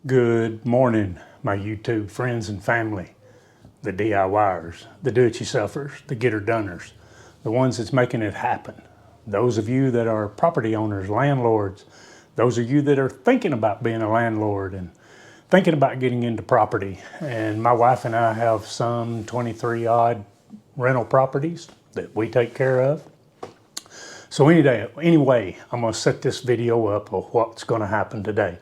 Good morning, my YouTube friends and family, the DIYers, the do-it-yourselfers, the get-her-doners, the ones that's making it happen. Those of you that are property owners, landlords, those of you that are thinking about being a landlord and thinking about getting into property. And my wife and I have some 23 odd rental properties that we take care of. So anyway, I'm going to set this video up of what's going to happen today.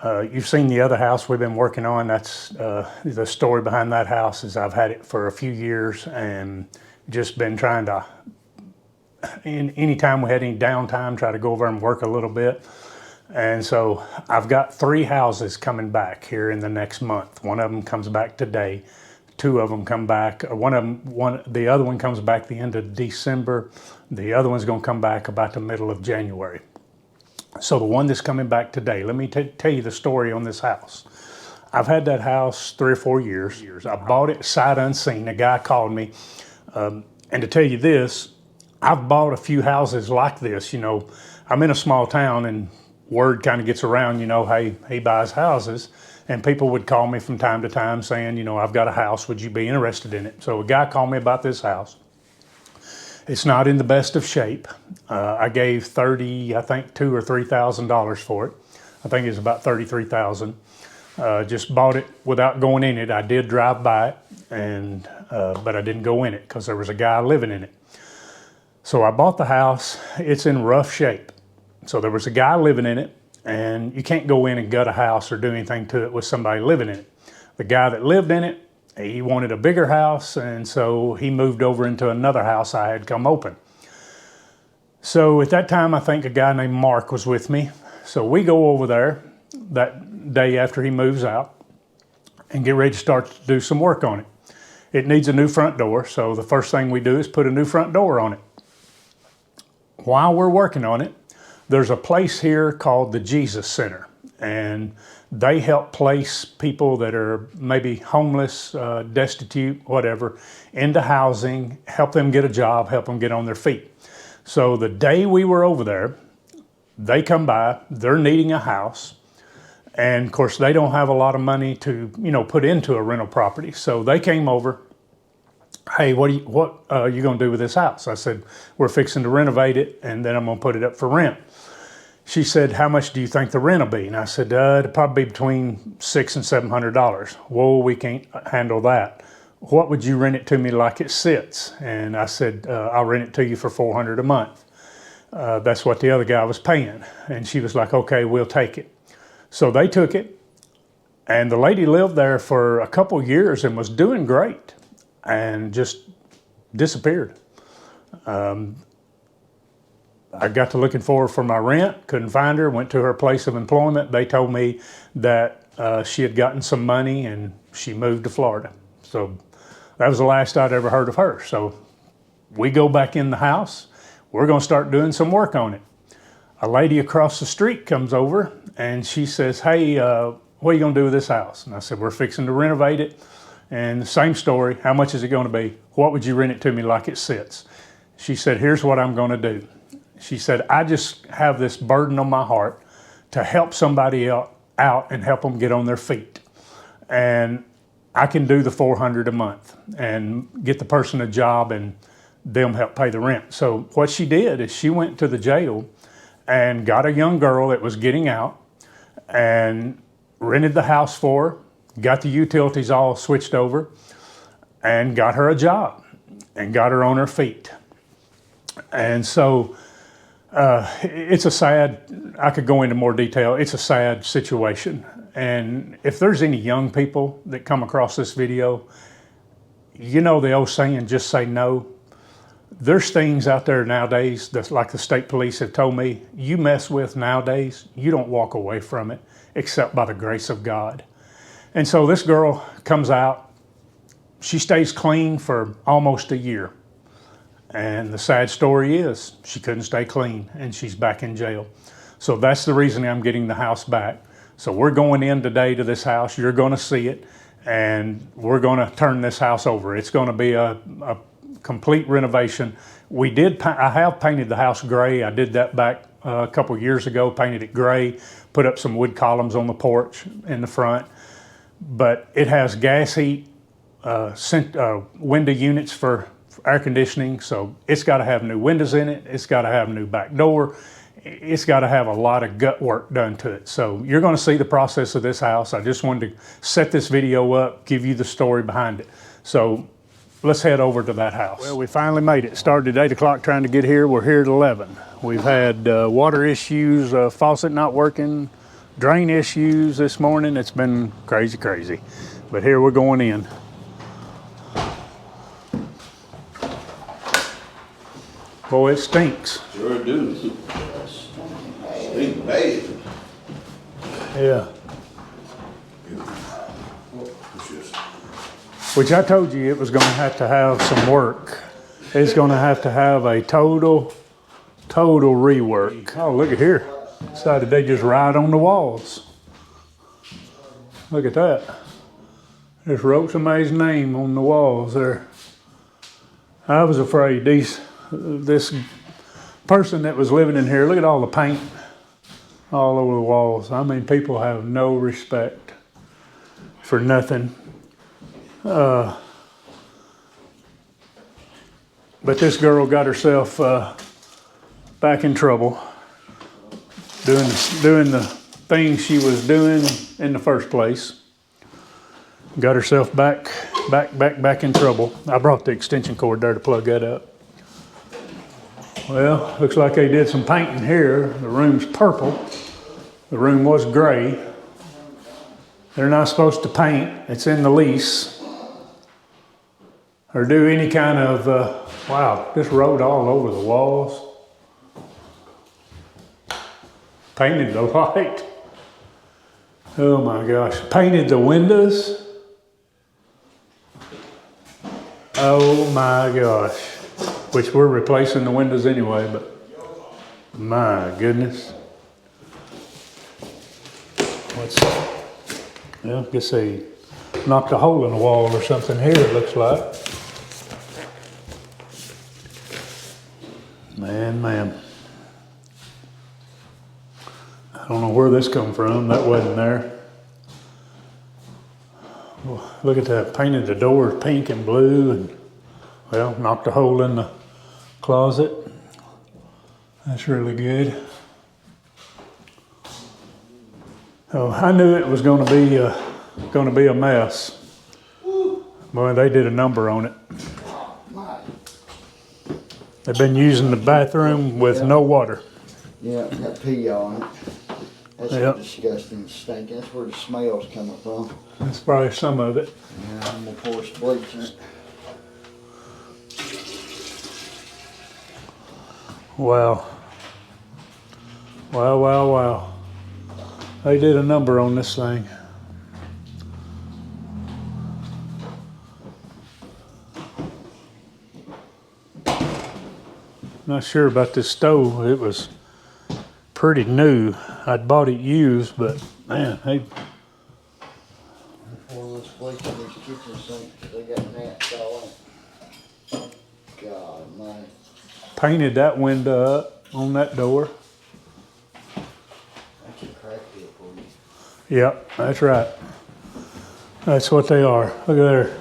You've seen the other house we've been working on. That's the story behind that house is I've had it for a few years and just been trying to, anytime we had any downtime, try to go over and work a little bit. And so I've got 3 houses coming back here in the next month. One of them comes back today. 2 of them come back. The other one comes back the end of December. The other one's going to come back about the middle of January. So the one that's coming back today, let me tell you the story on this house. I've had that house 3 or 4 years. I bought it sight unseen. A guy called me, and to tell you this, I've bought a few houses like this. You know, I'm in a small town and word kind of gets around, you know, hey, he buys houses. And people would call me from time to time saying, you know, I've got a house, would you be interested in it? So a guy called me about this house. It's not in the best of shape. I gave $2,000 or $3,000 for it. I think it's about $33,000. Just bought it without going in it. I did drive by it, but I didn't go in it because there was a guy living in it. So I bought the house. It's in rough shape. So there was a guy living in it, and you can't go in and gut a house or do anything to it with somebody living in it. The guy that lived in it, he wanted a bigger house, and so he moved over into another house I had come open. So at that time, I think a guy named Mark was with me. So we go over there that day after he moves out and get ready to start to do some work on it. It needs a new front door, so the first thing we do is put a new front door on it. While we're working on it, there's a place here called the Jesus Center, and they help place people that are maybe homeless, destitute, whatever, into housing, help them get a job, help them get on their feet. So the day we were over there, they come by, they're needing a house. And of course, they don't have a lot of money to, you know, put into a rental property. So they came over, hey, what are you going to do with this house? I said, we're fixing to renovate it, and then I'm going to put it up for rent. She said, how much do you think the rent will be? And I said, it'll probably be between $600 and $700. Whoa, we can't handle that. What would you rent it to me like it sits? And I said, I'll rent it to you for $400 a month. That's what the other guy was paying. And she was like, okay, we'll take it. So they took it, and the lady lived there for a couple years and was doing great and just disappeared. I got to looking for her for my rent, couldn't find her, went to her place of employment. They told me that she had gotten some money and she moved to Florida. So that was the last I'd ever heard of her. So we go back in the house. We're going to start doing some work on it. A lady across the street comes over and she says, hey, what are you going to do with this house? And I said, we're fixing to renovate it. And the same story, how much is it going to be? What would you rent it to me like it sits? She said, here's what I'm going to do. She said, I just have this burden on my heart to help somebody out and help them get on their feet. And I can do the $400 a month and get the person a job and them help pay the rent. So what she did is she went to the jail and got a young girl that was getting out and rented the house for her, got the utilities all switched over, and got her a job and got her on her feet. And so it's a sad, I could go into more detail, it's a sad situation. And if there's any young people that come across this video, you know the old saying, just say no. There's things out there nowadays that's like the state police have told me, you mess with nowadays, you don't walk away from it except by the grace of God. And so this girl comes out, she stays clean for almost a year. And the sad story is she couldn't stay clean and she's back in jail. So that's the reason I'm getting the house back. So we're going in today to this house. You're going to see it, and we're going to turn this house over. It's going to be a complete renovation. I have painted the house gray. I did that back a couple years ago, painted it gray, put up some wood columns on the porch in the front. But it has gas heat, window units for air conditioning, so it's got to have new windows in it. It's got to have a new back door. It's got to have a lot of gut work done to it. So you're going to see the process of this house. I just wanted to set this video up, give you the story behind it. So let's head over to that house. Well, we finally made it. Started at 8 o'clock trying to get here. We're here at 11. We've had water issues, faucet not working, drain issues this morning. It's been crazy. But here we're going in. Boy, it stinks. Sure do. Stink bad. Yeah. Which I told you it was going to have some work. It's going to have a total rework. Oh, look at here. Decided they just ride on the walls. Look at that. Just wrote somebody's name on the walls there. I was afraid this person that was living in here, look at all the paint all over the walls. I mean, people have no respect for nothing. But this girl got herself back in trouble doing the things she was doing in the first place. Got herself back in trouble. I brought the extension cord there to plug that up. Well, looks like they did some painting here. The room's purple. The room was gray. They're not supposed to paint. It's in the lease. Or do any kind of, wow, this wrote all over the walls. Painted the light. Oh my gosh. Painted the windows. Oh my gosh. Which we're replacing the windows anyway, but my goodness. Well, I guess they knocked a hole in the wall or something here, it looks like. Man. I don't know where this come from. That wasn't there. Oh, look at that. Painted the doors pink and blue, and well, knocked a hole in the closet. That's really good. Oh, I knew it was going to be a mess. Boy, they did a number on it. They've been using the bathroom with no water. Yeah, got pee on it. That's a disgusting stink. That's where the smell's coming from. That's probably some of it. Yeah, I'm gonna pour some bleach in it. Wow. Wow. They did a number on this thing. Not sure about this stove. It was pretty new. I'd bought it used, but man, they Pour this bleach in these kitchen sinks because they got gnats all in it. God, man. painted that window up on that door. That's a crack deal for you. Yep, that's right. That's what they are. Look at there.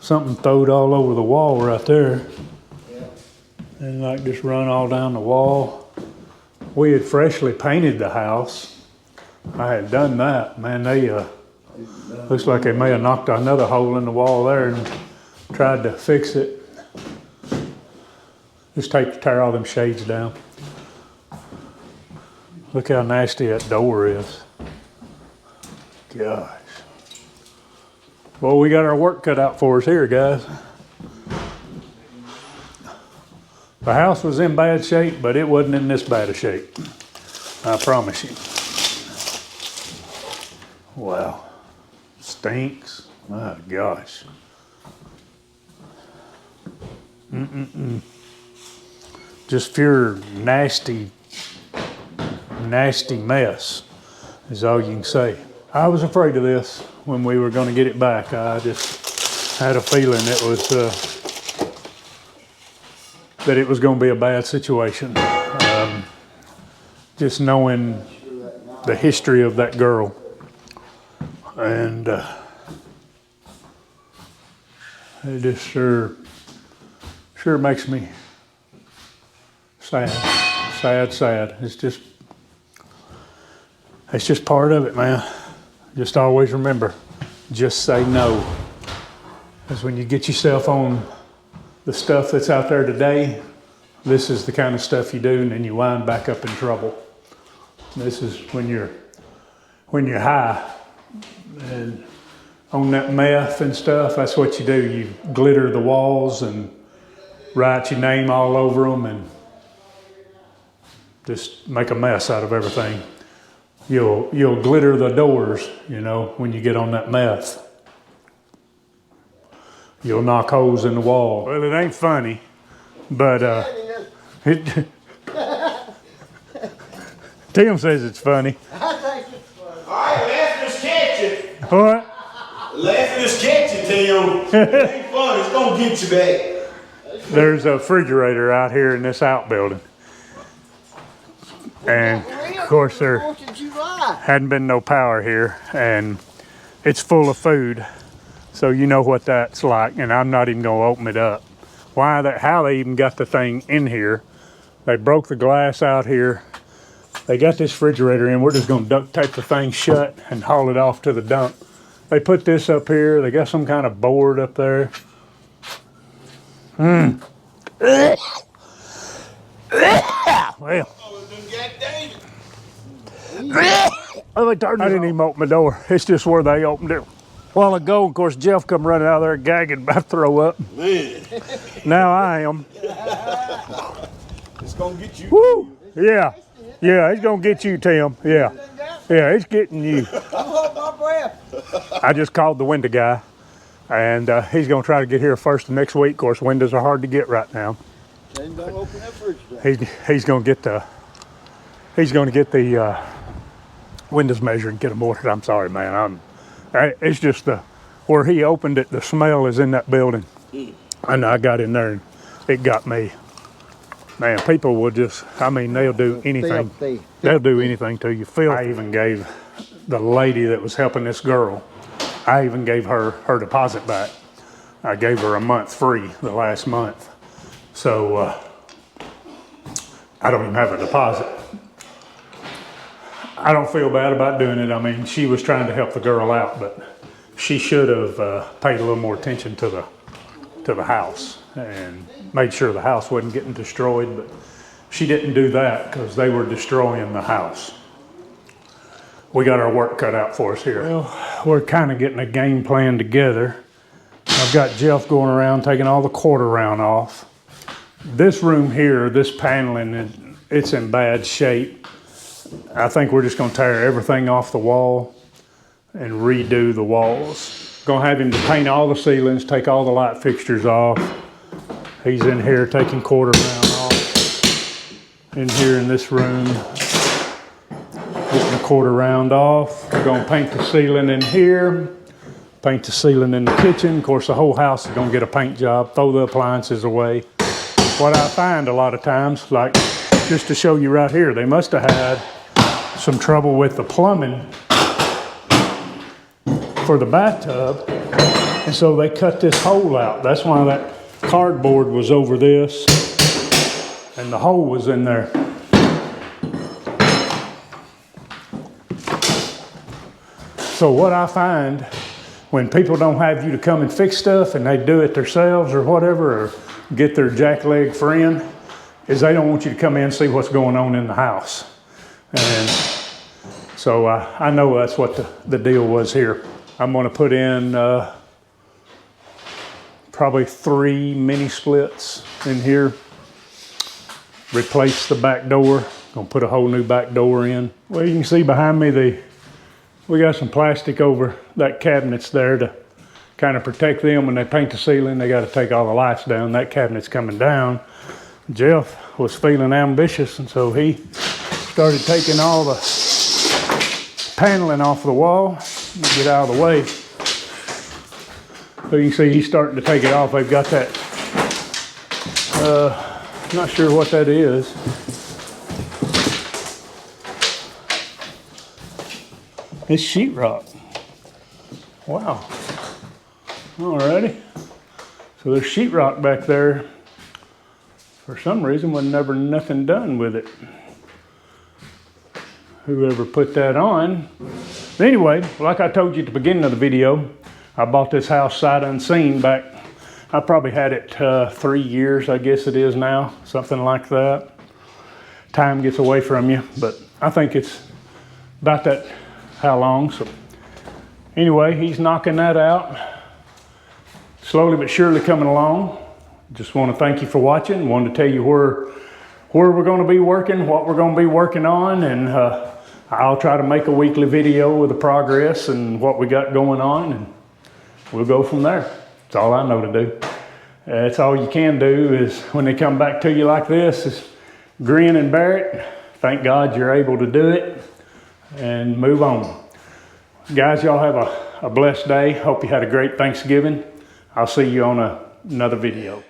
Something throwed all over the wall right there. Yeah. And like just run all down the wall. We had freshly painted the house. I had done that. Man, they looks like they may have knocked another hole in the wall there and tried to fix it. Just tear all them shades down. Look how nasty that door is. Gosh. Well, we got our work cut out for us here, guys. The house was in bad shape, but it wasn't in this bad a shape. I promise you. Wow. Stinks. My gosh. Just pure nasty mess is all you can say. I was afraid of this when we were going to get it back. I just had a feeling it was that it was going to be a bad situation. Just knowing the history of that girl. And it just sure makes me sad. It's just part of it, man. Just always remember, just say no. Because when you get yourself on the stuff that's out there today, this is the kind of stuff you do, and then you wind back up in trouble. This is when you're high and on that meth and stuff. That's what you do. You glitter the walls and write your name all over them and just make a mess out of everything. You'll glitter the doors, you know, when you get on that meth. You'll knock holes in the wall. Well, it ain't funny, but Tim says it's funny. I think it's funny. All right, let's catch it. What? Let's catch it, Tim. It ain't fun. It's gonna get you back. There's a refrigerator out here in this outbuilding. And of course there hadn't been no power here, and it's full of food. So you know what that's like, and I'm not even gonna open it up. How they even got the thing in here. They broke the glass out here. They got this refrigerator in. We're just gonna duct tape the thing shut and haul it off to the dump. They put this up here. They got some kind of board up there. Well, I didn't even open the door. It's just where they opened it a while ago. Of course, Jeff come running out of there gagging about to throw up. Man, Now I am. it's gonna get you. Woo! Yeah, it's gonna get you, Tim. Yeah, it's getting you. I'm holding my breath. I just called the window guy, and he's gonna try to get here first of next week. Of course, windows are hard to get right now. Then don't open that refrigerator. He's gonna get the windows measured and get them ordered. I'm sorry, man. It's just where he opened it. The smell is in that building, and I got in there, and it got me. Man, people will just, they'll do anything. Filthy. They'll do anything to you. I even gave the lady that was helping this girl, I even gave her deposit back. I gave her a month free the last month. So I don't even have a deposit. I don't feel bad about doing it. I mean, she was trying to help the girl out, but she should have paid a little more attention to the house and made sure the house wasn't getting destroyed, but she didn't do that because they were destroying the house. We got our work cut out for us here. Well, we're kind of getting a game plan together. I've got Jeff going around taking all the quarter round off. This room here, this paneling, it's in bad shape. I think we're just gonna tear everything off the wall and redo the walls. Gonna have him to paint all the ceilings, take all the light fixtures off. He's in here taking quarter round off. In here in this room, getting the quarter round off. We're gonna paint the ceiling in here, paint the ceiling in the kitchen. Of course, the whole house is gonna get a paint job, throw the appliances away. What I find a lot of times, like just to show you right here, they must have had some trouble with the plumbing for the bathtub, and so they cut this hole out. That's why that cardboard was over this and the hole was in there. So what I find when people don't have you to come and fix stuff and they do it themselves or whatever, or get their jackleg friend, is they don't want you to come in and see what's going on in the house. And so I know that's what the deal was here. I'm gonna put in probably 3 mini splits in here, replace the back door, gonna put a whole new back door in. Well, you can see behind me, we got some plastic over that cabinets there to kind of protect them. When they paint the ceiling, they got to take all the lights down. That cabinet's coming down. Jeff was feeling ambitious, and so he started taking all the paneling off the wall and get out of the way. So you can see he's starting to take it off. They've got that, not sure what that is. It's sheetrock. Wow. Alrighty. So there's sheetrock back there. For some reason, was never nothing done with it. Whoever put that on. But anyway, like I told you at the beginning of the video, I bought this house sight unseen back. I probably had it 3 years, I guess it is now, something like that. Time gets away from you, but I think it's about that, how long. So anyway, he's knocking that out. Slowly but surely coming along. Just want to thank you for watching. Wanted to tell you where we're going to be working, what we're going to be working on, and I'll try to make a weekly video with the progress and what we got going on, and we'll go from there. That's all I know to do. That's all you can do is when they come back to you like this is grin and bear it. Thank God you're able to do it and move on. Guys, y'all have a blessed day. Hope you had a great Thanksgiving. I'll see you on another video.